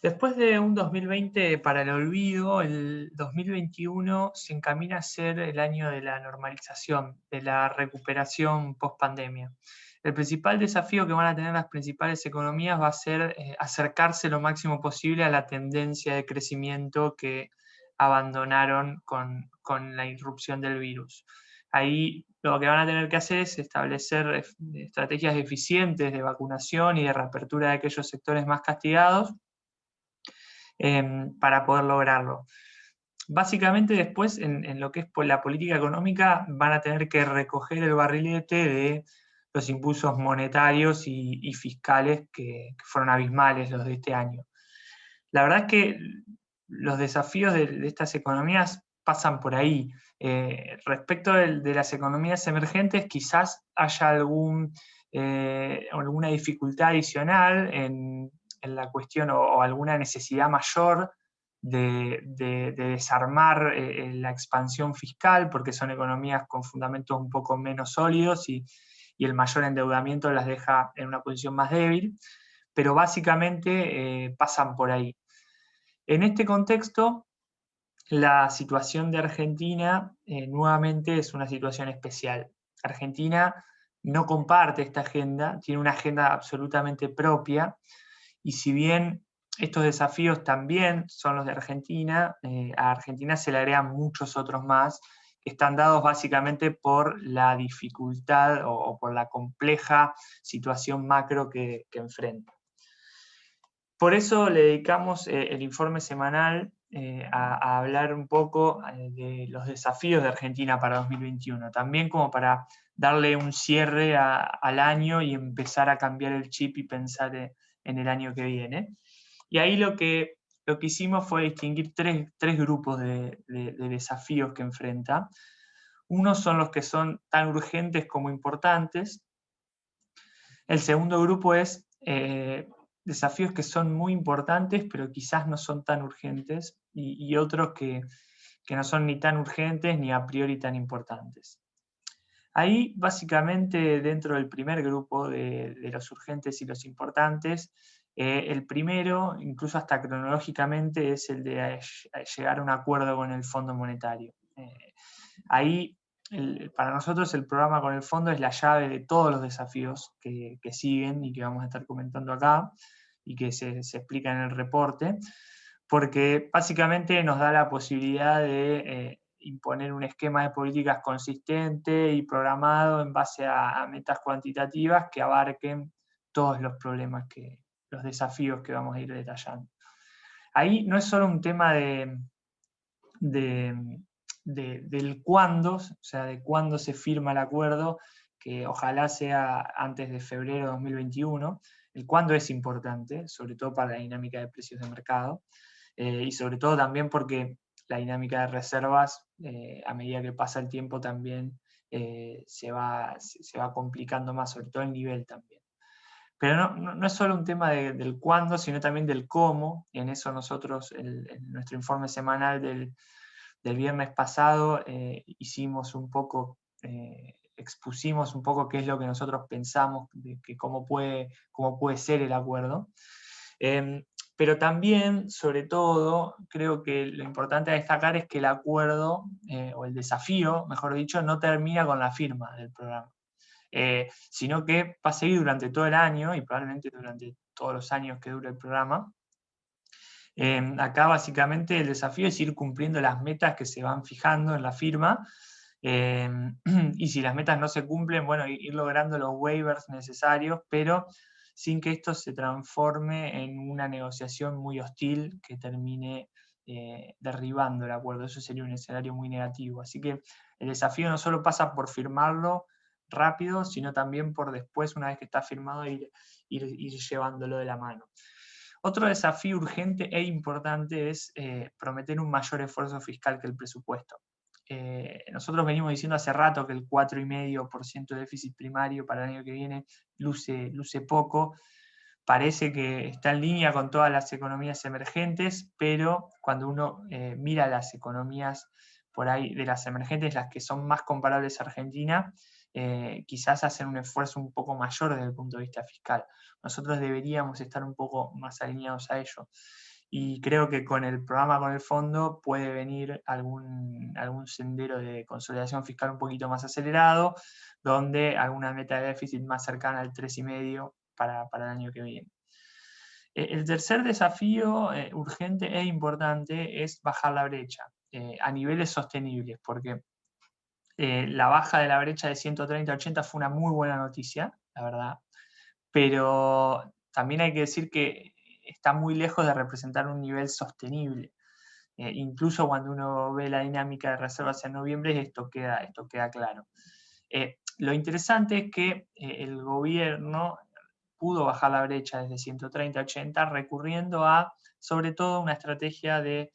Después de un 2020 para el olvido, el 2021 se encamina a ser el año de la normalización, de la recuperación post-pandemia. El principal desafío que van a tener las principales economías va a ser acercarse lo máximo posible a la tendencia de crecimiento que abandonaron con la irrupción del virus. Ahí lo que van a tener que hacer es establecer estrategias eficientes de vacunación y de reapertura de aquellos sectores más castigados para poder lograrlo. Básicamente después, en lo que es la política económica, van a tener que recoger el barrilete de los impulsos monetarios y fiscales que fueron abismales los de este año. La verdad es que los desafíos de estas economías pasan por ahí. Respecto de las economías emergentes, quizás haya alguna dificultad adicional en la cuestión o alguna necesidad mayor de desarmar la expansión fiscal, porque son economías con fundamentos un poco menos sólidos y el mayor endeudamiento las deja en una posición más débil, pero básicamente pasan por ahí. En este contexto, la situación de Argentina nuevamente es una situación especial. Argentina no comparte esta agenda, tiene una agenda absolutamente propia, y si bien estos desafíos también son los de Argentina, a Argentina se le agregan muchos otros más, que están dados básicamente por la dificultad o por la compleja situación macro que enfrenta. Por eso le dedicamos el informe semanal a hablar un poco de los desafíos de Argentina para 2021, también como para darle un cierre al año y empezar a cambiar el chip y pensar en el año que viene. Y ahí lo que hicimos fue distinguir tres grupos de desafíos que enfrenta. Unos son los que son tan urgentes como importantes. El segundo grupo es desafíos que son muy importantes, pero quizás no son tan urgentes, y otros que no son ni tan urgentes ni a priori tan importantes. Ahí, básicamente, dentro del primer grupo de los urgentes y los importantes, el primero, incluso hasta cronológicamente, es el de llegar a un acuerdo con el Fondo Monetario. Ahí, para nosotros, el programa con el fondo es la llave de todos los desafíos que siguen y que vamos a estar comentando acá y que se explica en el reporte, porque básicamente nos da la posibilidad de imponer un esquema de políticas consistente y programado en base a metas cuantitativas que abarquen todos los problemas, los desafíos que vamos a ir detallando. Ahí no es solo un tema del cuándo, o sea, de cuándo se firma el acuerdo, que ojalá sea antes de febrero de 2021. El cuándo es importante, sobre todo para la dinámica de precios de mercado, y sobre todo también porque la dinámica de reservas, a medida que pasa el tiempo, también se va complicando más, sobre todo el nivel también. Pero no es solo un tema del cuándo, sino también del cómo, y en eso nosotros, en nuestro informe semanal del viernes pasado, hicimos un poco, expusimos un poco qué es lo que nosotros pensamos, de que cómo puede ser el acuerdo. Pero también, sobre todo, creo que lo importante a destacar es que el acuerdo, o el desafío, mejor dicho, no termina con la firma del programa, sino que va a seguir durante todo el año y probablemente durante todos los años que dure el programa. Acá básicamente el desafío es ir cumpliendo las metas que se van fijando en la firma, y si las metas no se cumplen, bueno, ir logrando los waivers necesarios, pero sin que esto se transforme en una negociación muy hostil que termine derribando el acuerdo. Eso sería un escenario muy negativo. Así que el desafío no solo pasa por firmarlo rápido, sino también por después, una vez que está firmado, ir llevándolo de la mano. Otro desafío urgente e importante es prometer un mayor esfuerzo fiscal que el presupuesto. Nosotros venimos diciendo hace rato que el 4,5% de déficit primario para el año que viene luce poco. Parece que está en línea con todas las economías emergentes, pero cuando uno mira las economías por ahí de las emergentes, las que son más comparables a Argentina, quizás hacen un esfuerzo un poco mayor desde el punto de vista fiscal. Nosotros deberíamos estar un poco más alineados a ello. y creo que con el programa, con el fondo, puede venir algún sendero de consolidación fiscal un poquito más acelerado, donde alguna meta de déficit más cercana al 3,5% para el año que viene. El tercer desafío urgente e importante es bajar la brecha a niveles sostenibles, porque la baja de la brecha de 130 a 80 fue una muy buena noticia, la verdad, pero también hay que decir que está muy lejos de representar un nivel sostenible. Incluso cuando uno ve la dinámica de reservas en noviembre, esto queda claro. Lo interesante es que el gobierno pudo bajar la brecha desde 130 a 80 recurriendo a, sobre todo, una estrategia del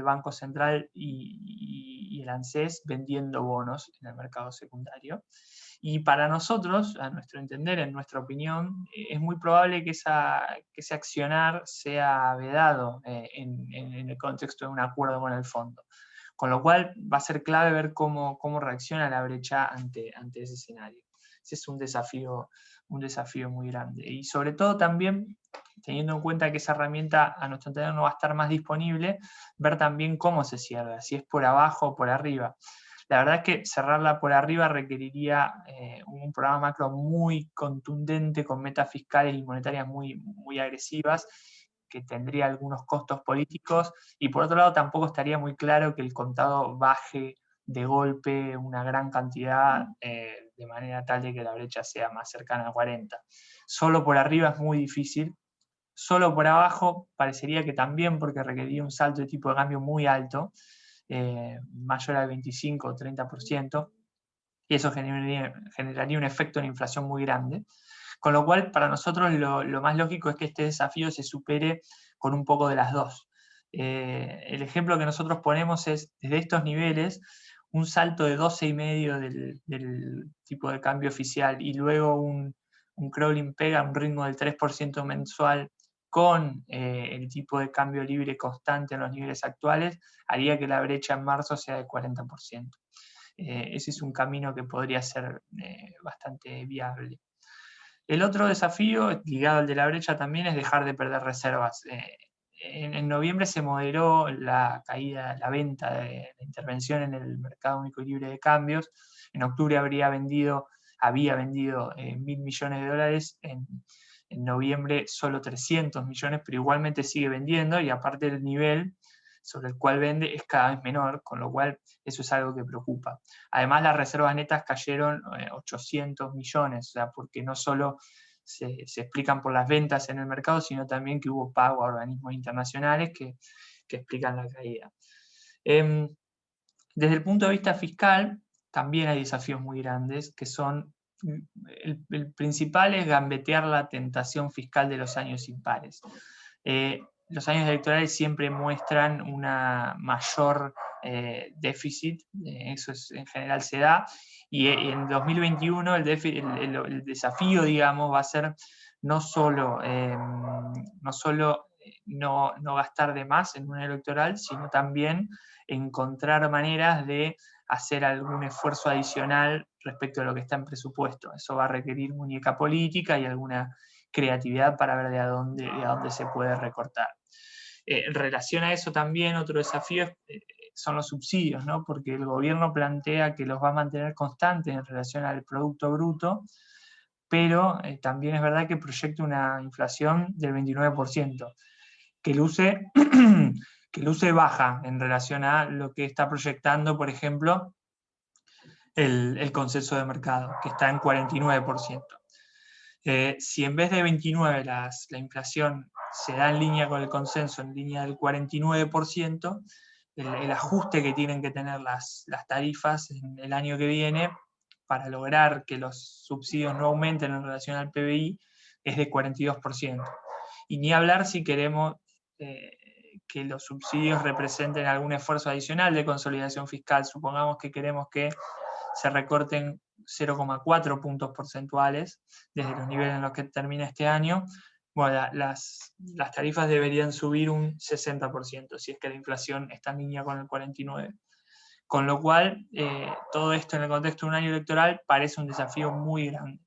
Banco Central y el ANSES vendiendo bonos en el mercado secundario. Y para nosotros, a nuestro entender, en nuestra opinión, es muy probable que ese accionar sea vedado en el contexto de un acuerdo con el fondo. Con lo cual va a ser clave ver cómo reacciona la brecha ante ese escenario. Ese es un desafío muy grande. Y sobre todo también, teniendo en cuenta que esa herramienta a nuestro entender no va a estar más disponible, ver también cómo se cierra, si es por abajo o por arriba. La verdad es que cerrarla por arriba requeriría un programa macro muy contundente, con metas fiscales y monetarias muy, muy agresivas, que tendría algunos costos políticos, y por otro lado tampoco estaría muy claro que el contado baje de golpe una gran cantidad de manera tal de que la brecha sea más cercana a 40. Solo por arriba es muy difícil, solo por abajo parecería que también, porque requeriría un salto de tipo de cambio muy alto, mayor al 25 o 30%, y eso generaría un efecto en inflación muy grande. Con lo cual, para nosotros lo más lógico es que este desafío se supere con un poco de las dos. El ejemplo que nosotros ponemos es, desde estos niveles, un salto de 12,5 del tipo de cambio oficial y luego un crawling pega, un ritmo del 3% mensual con el tipo de cambio libre constante en los niveles actuales, haría que la brecha en marzo sea de 40%. Ese es un camino que podría ser bastante viable. El otro desafío, ligado al de la brecha también, es dejar de perder reservas. En noviembre se moderó la caída, la venta de la intervención en el mercado único y libre de cambios. En octubre había vendido 1.000 millones de dólares. En noviembre solo 300 millones, pero igualmente sigue vendiendo, y aparte el nivel sobre el cual vende es cada vez menor, con lo cual eso es algo que preocupa. Además, las reservas netas cayeron 800 millones, o sea, porque no solo se explican por las ventas en el mercado, sino también que hubo pago a organismos internacionales que explican la caída. Desde el punto de vista fiscal, también hay desafíos muy grandes, que son, el principal es gambetear la tentación fiscal de los años impares. Los años electorales siempre muestran una mayor déficit, eso en general se da, y en 2021 el desafío, digamos, va a ser no solo no gastar de más en un año electoral, sino también encontrar maneras de hacer algún esfuerzo adicional respecto a lo que está en presupuesto. Eso va a requerir muñeca política y alguna creatividad para ver de a dónde se puede recortar. En relación a eso también otro desafío son los subsidios, ¿no? Porque el gobierno plantea que los va a mantener constantes en relación al Producto Bruto, pero también es verdad que proyecta una inflación del 29%, que luce baja en relación a lo que está proyectando, por ejemplo, el consenso de mercado, que está en 49%. Si en vez de 29 la inflación se da en línea con el consenso, en línea del 49%, el ajuste que tienen que tener las tarifas en el año que viene para lograr que los subsidios no aumenten en relación al PBI es de 42%. Y ni hablar si queremos que los subsidios representen algún esfuerzo adicional de consolidación fiscal. Supongamos que queremos que se recorten 0,4 puntos porcentuales desde los niveles en los que termina este año. Bueno, las tarifas deberían subir un 60%, si es que la inflación está en línea con el 49%. Con lo cual, todo esto en el contexto de un año electoral parece un desafío muy grande.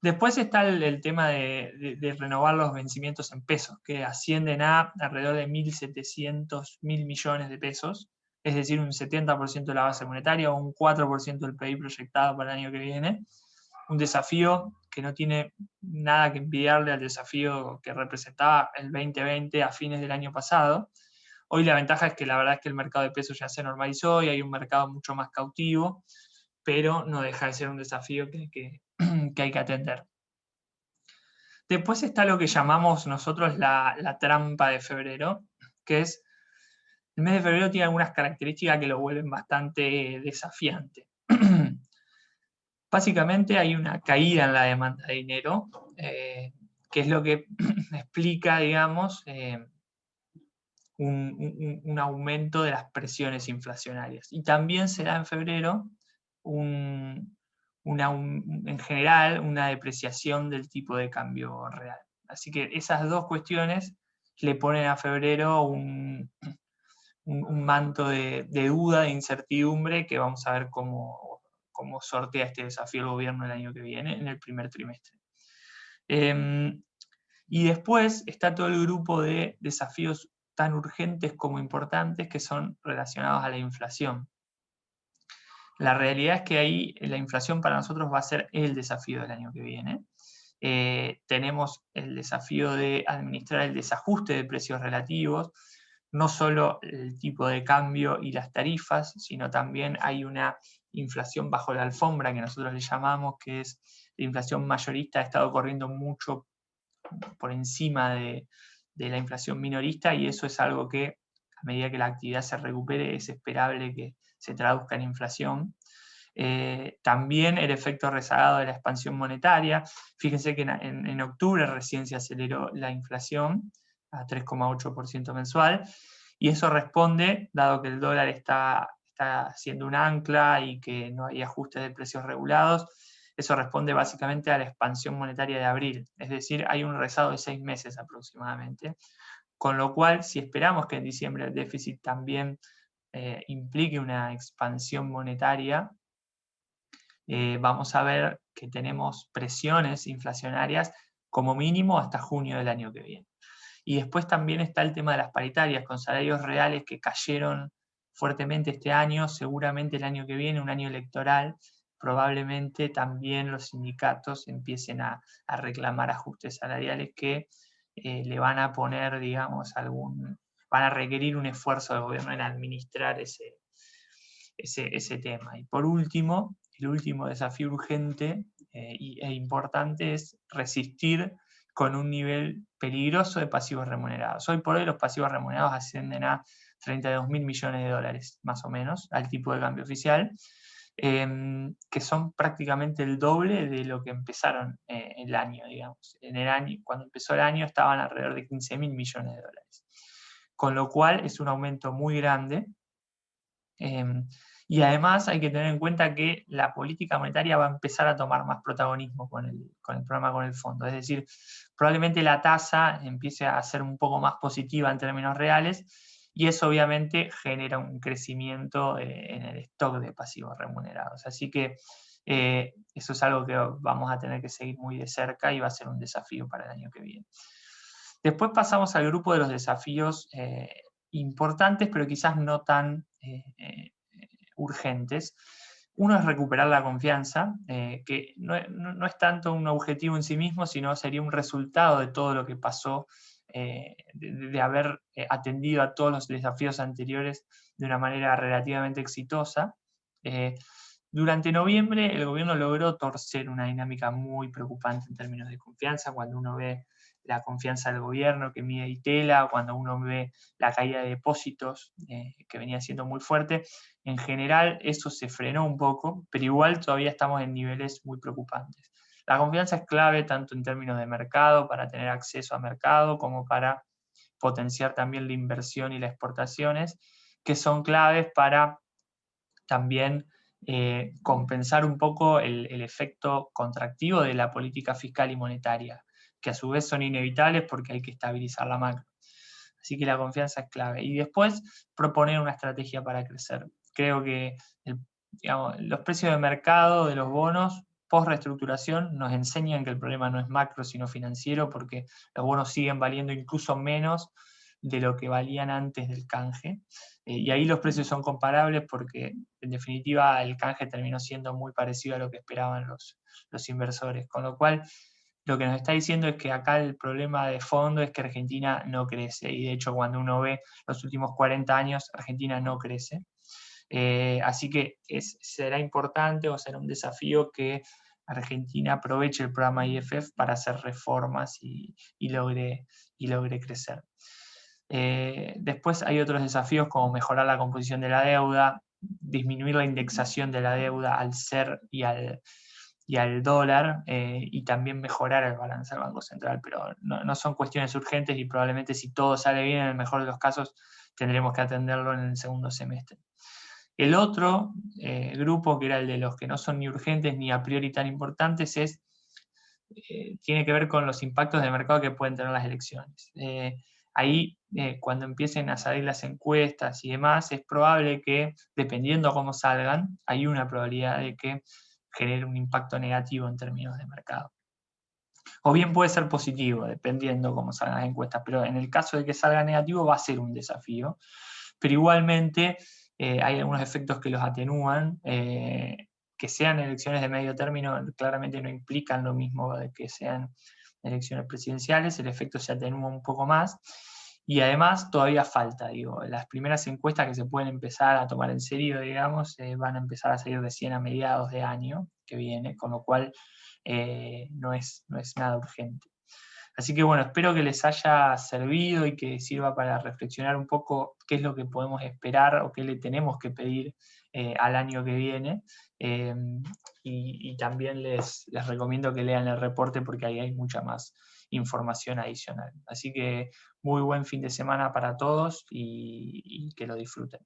Después está el tema de renovar los vencimientos en pesos, que ascienden a alrededor de 1.700 mil millones de pesos, es decir, un 70% de la base monetaria o un 4% del PIB proyectado para el año que viene. Un desafío que no tiene nada que envidiarle al desafío que representaba el 2020 a fines del año pasado. Hoy la ventaja es que la verdad es que el mercado de pesos ya se normalizó y hay un mercado mucho más cautivo, pero no deja de ser un desafío que hay que atender. Después está lo que llamamos nosotros la trampa de febrero, que es, el mes de febrero tiene algunas características que lo vuelven bastante desafiante. Básicamente hay una caída en la demanda de dinero, que es lo que explica, digamos, un aumento de las presiones inflacionarias. Y también se da en febrero en general una depreciación del tipo de cambio real. Así que esas dos cuestiones le ponen a febrero un manto de duda, de incertidumbre, que vamos a ver cómo sortea este desafío el gobierno el año que viene, en el primer trimestre. Y después está todo el grupo de desafíos tan urgentes como importantes que son relacionados a la inflación. La realidad es que ahí la inflación para nosotros va a ser el desafío del año que viene. Tenemos el desafío de administrar el desajuste de precios relativos, no solo el tipo de cambio y las tarifas, sino también hay una inflación bajo la alfombra que nosotros le llamamos, que es la inflación mayorista, ha estado corriendo mucho por encima de la inflación minorista, y eso es algo que a medida que la actividad se recupere es esperable que se traduzca en inflación. También el efecto rezagado de la expansión monetaria. Fíjense que en octubre recién se aceleró la inflación a 3,8% mensual, y eso responde, dado que el dólar está siendo un ancla y que no hay ajustes de precios regulados, eso responde básicamente a la expansión monetaria de abril, es decir, hay un rezago de 6 meses aproximadamente, con lo cual, si esperamos que en diciembre el déficit también implique una expansión monetaria, vamos a ver que tenemos presiones inflacionarias como mínimo hasta junio del año que viene. Y después también está el tema de las paritarias, con salarios reales que cayeron fuertemente este año, seguramente el año que viene, un año electoral, probablemente también los sindicatos empiecen a reclamar ajustes salariales que le van a poner, digamos, van a requerir un esfuerzo del gobierno en administrar ese tema. Y por último, el último desafío urgente e importante es resistir con un nivel peligroso de pasivos remunerados. Hoy por hoy los pasivos remunerados ascienden a 32 mil millones de dólares, más o menos, al tipo de cambio oficial, que son prácticamente el doble de lo que empezaron el año, digamos. En el año, cuando empezó el año estaban alrededor de 15 mil millones de dólares. Con lo cual es un aumento muy grande. Y además hay que tener en cuenta que la política monetaria va a empezar a tomar más protagonismo con el programa, con el fondo. Es decir, probablemente la tasa empiece a ser un poco más positiva en términos reales, y eso obviamente genera un crecimiento en el stock de pasivos remunerados. Así que eso es algo que vamos a tener que seguir muy de cerca y va a ser un desafío para el año que viene. Después pasamos al grupo de los desafíos importantes, pero quizás no tan urgentes. Uno es recuperar la confianza, que no es tanto un objetivo en sí mismo, sino sería un resultado de todo lo que pasó, de haber atendido a todos los desafíos anteriores de una manera relativamente exitosa. Durante noviembre el gobierno logró torcer una dinámica muy preocupante en términos de confianza, cuando uno ve la confianza del gobierno que mide Itela, cuando uno ve la caída de depósitos que venía siendo muy fuerte. En general eso se frenó un poco, pero igual todavía estamos en niveles muy preocupantes. La confianza es clave tanto en términos de mercado, para tener acceso a mercado, como para potenciar también la inversión y las exportaciones, que son claves para también compensar un poco el efecto contractivo de la política fiscal y monetaria, que a su vez son inevitables porque hay que estabilizar la macro. Así que la confianza es clave. Y después proponer una estrategia para crecer. Creo que los precios de mercado de los bonos post-reestructuración nos enseñan que el problema no es macro, sino financiero, porque los bonos siguen valiendo incluso menos de lo que valían antes del canje. Y ahí los precios son comparables porque, en definitiva, el canje terminó siendo muy parecido a lo que esperaban los inversores. Con lo cual, lo que nos está diciendo es que acá el problema de fondo es que Argentina no crece. Y de hecho, cuando uno ve los últimos 40 años, Argentina no crece. Así que será importante o será un desafío que Argentina aproveche el programa IFF para hacer reformas y logre crecer. Después hay otros desafíos como mejorar la composición de la deuda, disminuir la indexación de la deuda al SER y al dólar, y también mejorar el balance del Banco Central, pero no son cuestiones urgentes y probablemente si todo sale bien, en el mejor de los casos, tendremos que atenderlo en el segundo semestre. El otro grupo, que era el de los que no son ni urgentes ni a priori tan importantes, tiene que ver con los impactos de mercado que pueden tener las elecciones. Ahí, cuando empiecen a salir las encuestas y demás, es probable que, dependiendo de cómo salgan, hay una probabilidad de que genere un impacto negativo en términos de mercado. O bien puede ser positivo, dependiendo cómo salgan las encuestas, pero en el caso de que salga negativo va a ser un desafío. Pero igualmente hay algunos efectos que los atenúan. Que sean elecciones de medio término claramente no implican lo mismo de que sean elecciones presidenciales, el efecto se atenúa un poco más. Y además todavía falta, las primeras encuestas que se pueden empezar a tomar en serio, digamos, van a empezar a salir recién a mediados de año que viene, con lo cual no es nada urgente. Así que bueno, espero que les haya servido y que sirva para reflexionar un poco qué es lo que podemos esperar o qué le tenemos que pedir al año que viene. Y también les recomiendo que lean el reporte porque ahí hay mucha más información adicional. Así que muy buen fin de semana para todos y que lo disfruten.